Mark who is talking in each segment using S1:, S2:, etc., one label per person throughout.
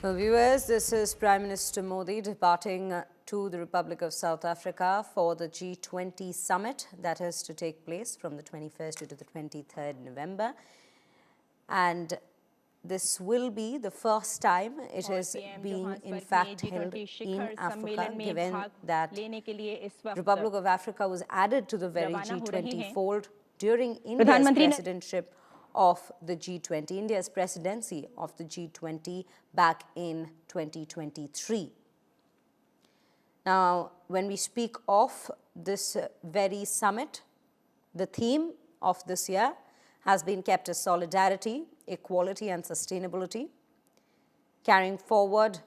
S1: Well, viewers, this is Prime Minister Modi departing to the Republic of South Africa for the G20 Summit that is to take place from the 21st to the 23rd November. And this will be the first time it is being in fact held in Africa, given that Republic of Africa was added to the very G20 fold during India's presidentship of the G20, India's presidency of the G20 back in 2023. Now, when we speak of this very summit, the theme of this year has been kept as solidarity, equality and sustainability, carrying forward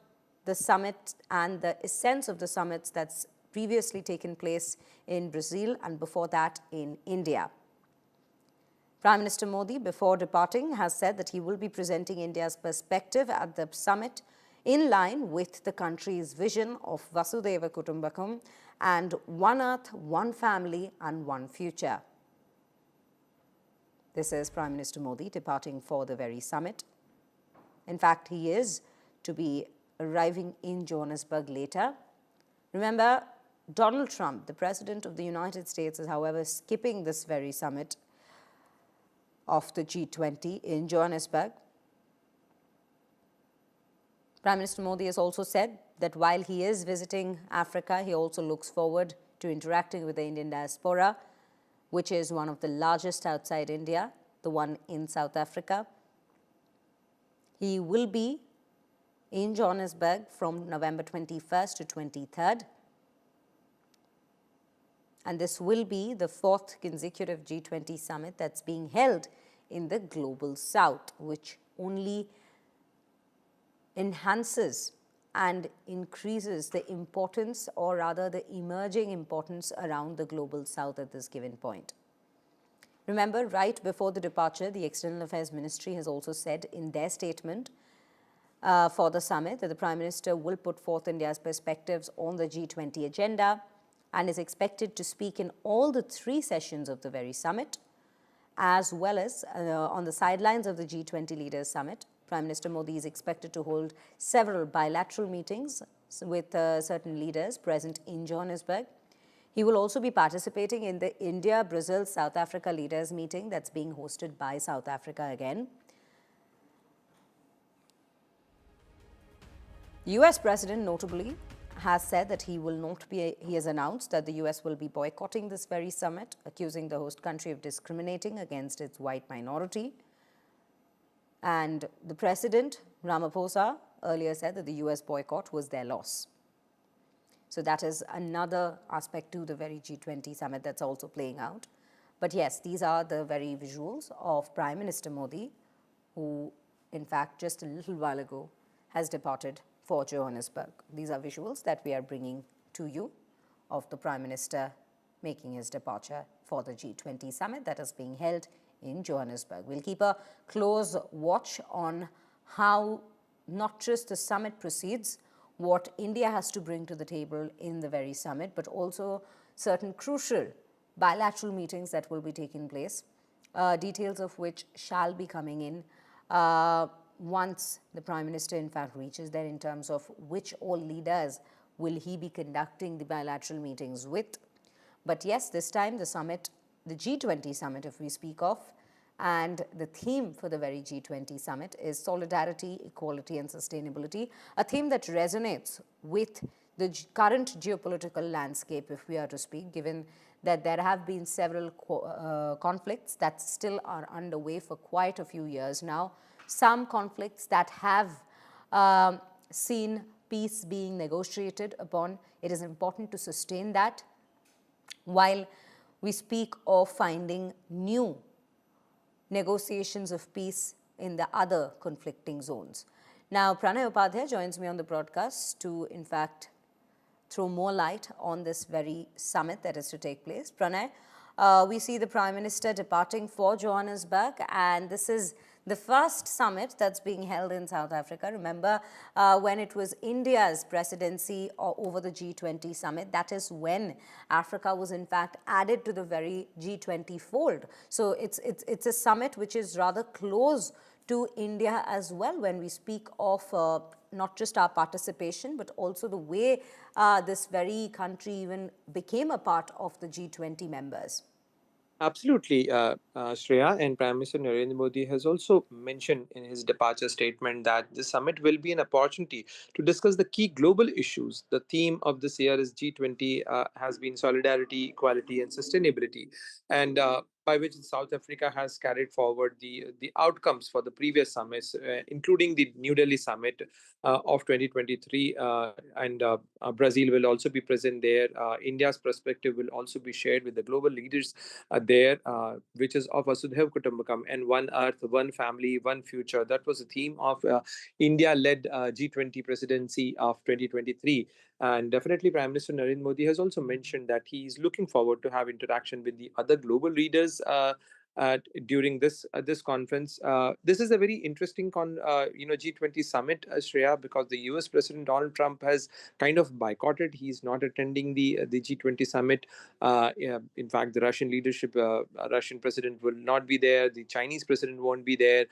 S1: the summit and the essence of the summits that's previously taken place in Brazil and before that in India. Prime Minister Modi, before departing, has said that he will be presenting India's perspective at the summit in line with the country's vision of Vasudhaiva Kutumbakam and One Earth, One Family and One Future. This is Prime Minister Modi departing for the very summit. In fact, he is to be arriving in Johannesburg later. Remember, Donald Trump, the President of the United States, is however skipping this very summit of the G20 in Johannesburg. Prime Minister Modi has also said that while he is visiting Africa, he also looks forward to interacting with the Indian diaspora, which is one of the largest outside India, the one in South Africa. He will be in Johannesburg from November 21st to 23rd. And this will be the fourth consecutive G20 summit that's being held in the global south, which only enhances and increases the importance, or rather the emerging importance around the global south at this given point. Remember, right before the departure, the External Affairs Ministry has also said in their statement for the summit that the Prime Minister will put forth India's perspectives on the G20 agenda and is expected to speak in all the three sessions of the very summit, as well as on the sidelines of the G20 Leaders Summit. Prime Minister Modi is expected to hold several bilateral meetings with certain leaders present in Johannesburg. He will also be participating in the India, Brazil, South Africa leaders meeting that's being hosted by South Africa again. The US President, notably, has said that he has announced that the US will be boycotting this very summit, accusing the host country of discriminating against its white minority. And the President, Ramaphosa, earlier said that the US boycott was their loss. So that is another aspect to the very G20 summit that's also playing out. But yes, these are the very visuals of Prime Minister Modi, who in fact just a little while ago has departed for Johannesburg. These are visuals that we are bringing to you of the Prime Minister making his departure for the G20 summit that is being held in Johannesburg. We'll keep a close watch on how not just the summit proceeds, what India has to bring to the table in the very summit, but also certain crucial bilateral meetings that will be taking place, details of which shall be coming in once the Prime Minister in fact reaches there, in terms of which all leaders will he be conducting the bilateral meetings with. But yes, this time the summit, the G20 summit if we speak of, and the theme for the very G20 summit is solidarity, equality and sustainability, a theme that resonates with the current geopolitical landscape, if we are to speak, given that there have been several conflicts that still are underway for quite a few years now. Some conflicts that have seen peace being negotiated upon. It is important to sustain that while we speak of finding new negotiations of peace in the other conflicting zones. Now, Pranay Upadhyay joins me on the broadcast to, in fact, throw more light on this very summit that is to take place. Pranay, we see the Prime Minister departing for Johannesburg, and this is The first summit that's being held in South Africa, remember when it was India's presidency over the G20 summit, that is when Africa was in fact added to the very G20 fold. So it's a summit which is rather close to India as well when we speak of not just our participation, but also the way this very country even became a part of the G20 members.
S2: Absolutely, Shreya, and Prime Minister Narendra Modi has also mentioned in his departure statement that the summit will be an opportunity to discuss the key global issues. The theme of this year is G20 has been solidarity, equality, and sustainability, and by which South Africa has carried forward the outcomes for the previous summits, including the New Delhi summit of 2023, and Brazil will also be present there. India's perspective will also be shared with the global leaders there, which is of Vasudhaiva Kutumbakam and One Earth, One Family, One Future. That was the theme of India-led G20 presidency of 2023. And definitely, Prime Minister Narendra Modi has also mentioned that he is looking forward to have interaction with the other global leaders. During this conference, this is a very interesting G20 summit, Shreya, because the U.S. President Donald Trump has kind of boycotted. He's not attending the G20 summit. Yeah, in fact, the Russian leadership, Russian president will not be there. The Chinese president won't be there.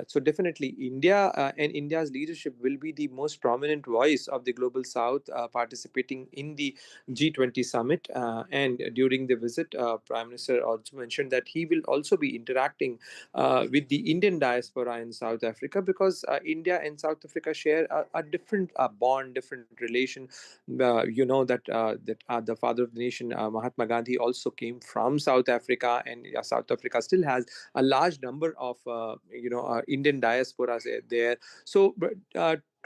S2: So definitely, India and India's leadership will be the most prominent voice of the global South participating in the G20 summit. And during the visit, Prime Minister also mentioned that he will also be interacting with the Indian diaspora in South Africa because India and South Africa share a different bond, different relation. You know that the father of the nation, Mahatma Gandhi, also came from South Africa, and South Africa still has a large number of Indian diasporas there. So,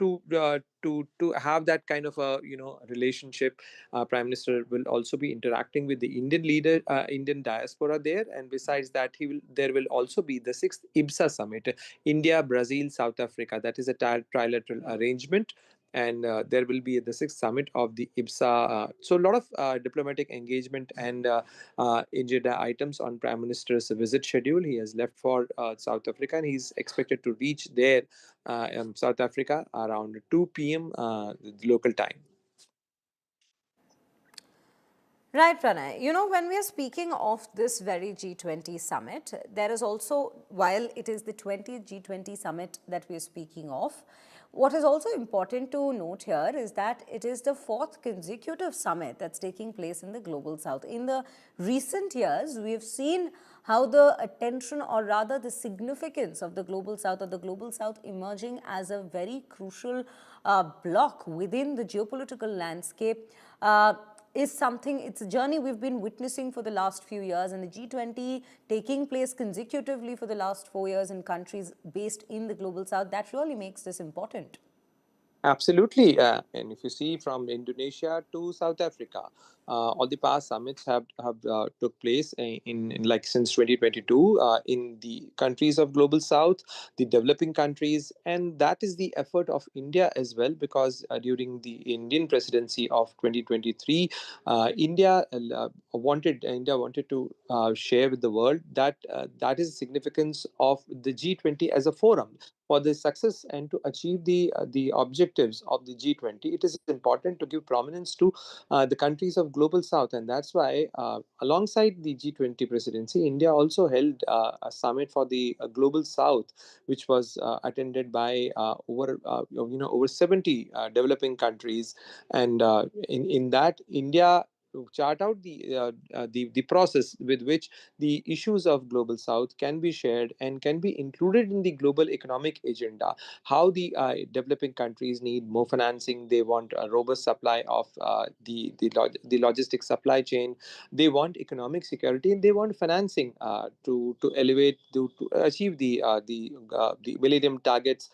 S2: to have that kind of a relationship, Prime Minister will also be interacting with the Indian leader, Indian diaspora there, and besides that, there will also be the sixth IBSA summit, India, Brazil, South Africa. That is a trilateral arrangement, and there will be the sixth summit of the IBSA. So a lot of diplomatic engagement and agenda items on Prime Minister's visit schedule. He has left for South Africa, and he's expected to reach there in South Africa around 2 p.m. Local time.
S1: Right, Pranay. You know, when we are speaking of this very G20 summit, there is also, while it is the 20th G20 summit that we are speaking of, what is also important to note here is that it is the fourth consecutive summit that's taking place in the Global South. In the recent years, we have seen how the attention, or rather the significance of the Global South, or the Global South emerging as a very crucial block within the geopolitical landscape, is something, it's a journey we've been witnessing for the last few years, and the G20 taking place consecutively for the last 4 years in countries based in the Global South, that really makes this important.
S2: Absolutely, and if you see from Indonesia to South Africa, all the past summits have took place in like since 2022 in the countries of Global South, the developing countries, and that is the effort of India as well. Because during the Indian presidency of 2023, India wanted to share with the world that that is the significance of the G20 as a forum for the success and to achieve the objectives of the G20. It is important to give prominence to the countries of Global South, and that's why, alongside the G20 presidency, India also held a summit for the Global South, which was attended by over 70 developing countries, and in that India chart out the process with which the issues of Global South can be shared and can be included in the global economic agenda. How the developing countries need more financing, they want a robust supply of the logistic supply chain, they want economic security, and they want financing to elevate to achieve the millennium targets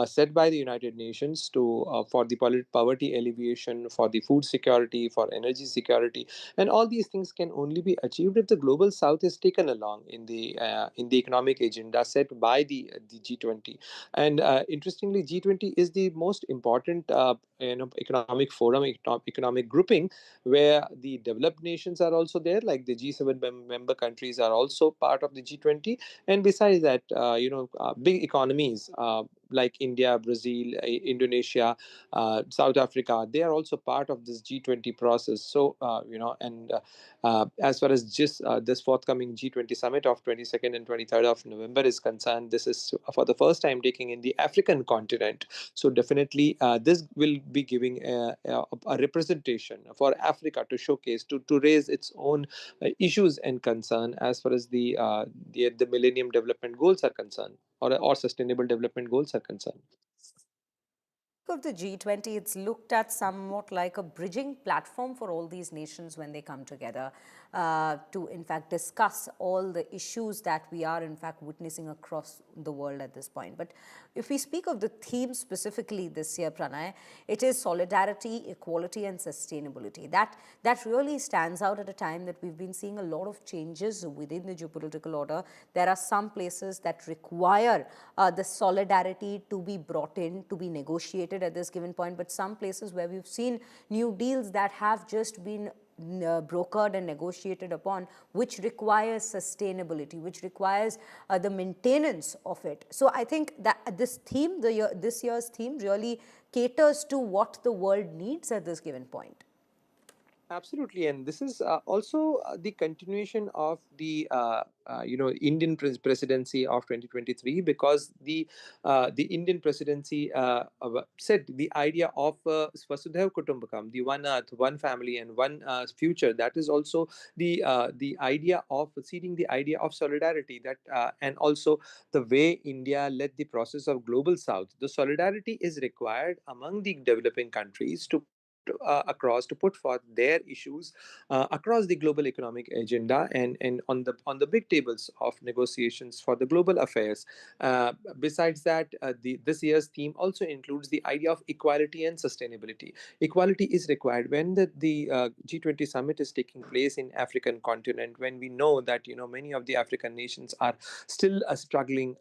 S2: set by the United Nations to for the poverty alleviation, for the food security, for energy security, security. And all these things can only be achieved if the global south is taken along in the economic agenda set by the G20. And interestingly, G20 is the most important economic forum, economic grouping, where the developed nations are also there, like the G7 member countries are also part of the G20. And besides that, big economies like India, Brazil, Indonesia, South Africa, they are also part of this G20 process. So, as far as just this forthcoming G20 summit of 22nd and 23rd of November is concerned, this is for the first time taking in the African continent. So definitely, this will be giving a representation for Africa to showcase, to raise its own issues and concern as far as the Millennium Development Goals are concerned, or Sustainable Development Goals are concerned.
S1: Of the G20, it's looked at somewhat like a bridging platform for all these nations when they come together to, in fact, discuss all the issues that we are, in fact, witnessing across the world at this point. But if we speak of the theme specifically this year, Pranay, it is solidarity, equality, and sustainability. That really stands out at a time that we've been seeing a lot of changes within the geopolitical order. There are some places that require the solidarity to be brought in, to be negotiated at this given point, but some places where we've seen new deals that have just been brokered and negotiated upon, which requires sustainability, which requires the maintenance of it. So I think that this theme, this year's theme, really caters to what the world needs at this given point.
S2: Absolutely, and this is also the continuation of the Indian presidency of 2023, because the Indian presidency said the idea of Vasudhaiva Kutumbakam, the one earth, one family, and one future. That is also the idea of seeding the idea of solidarity. That and also the way India led the process of global South. The solidarity is required among the developing countries to across, to put forth their issues across the global economic agenda, and on the big tables of negotiations for the global affairs. Besides that, this year's theme also includes the idea of equality and sustainability. Equality is required when the G20 summit is taking place in African continent, when we know that many of the African nations are still struggling.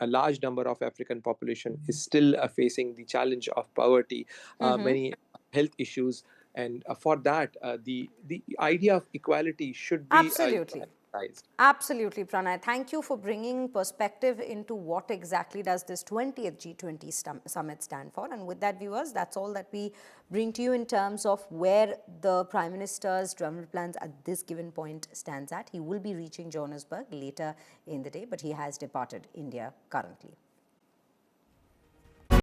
S2: A large number of African population is still facing the challenge of poverty, many health issues, and for that, the idea of equality should be
S1: Absolutely.
S2: emphasized.
S1: Absolutely, Pranay. Thank you for bringing perspective into what exactly does this 20th G20 summit stand for. And with that, viewers, that's all that we bring to you in terms of where the Prime Minister's travel plans at this given point stands at. He will be reaching Johannesburg later in the day, but he has departed India currently.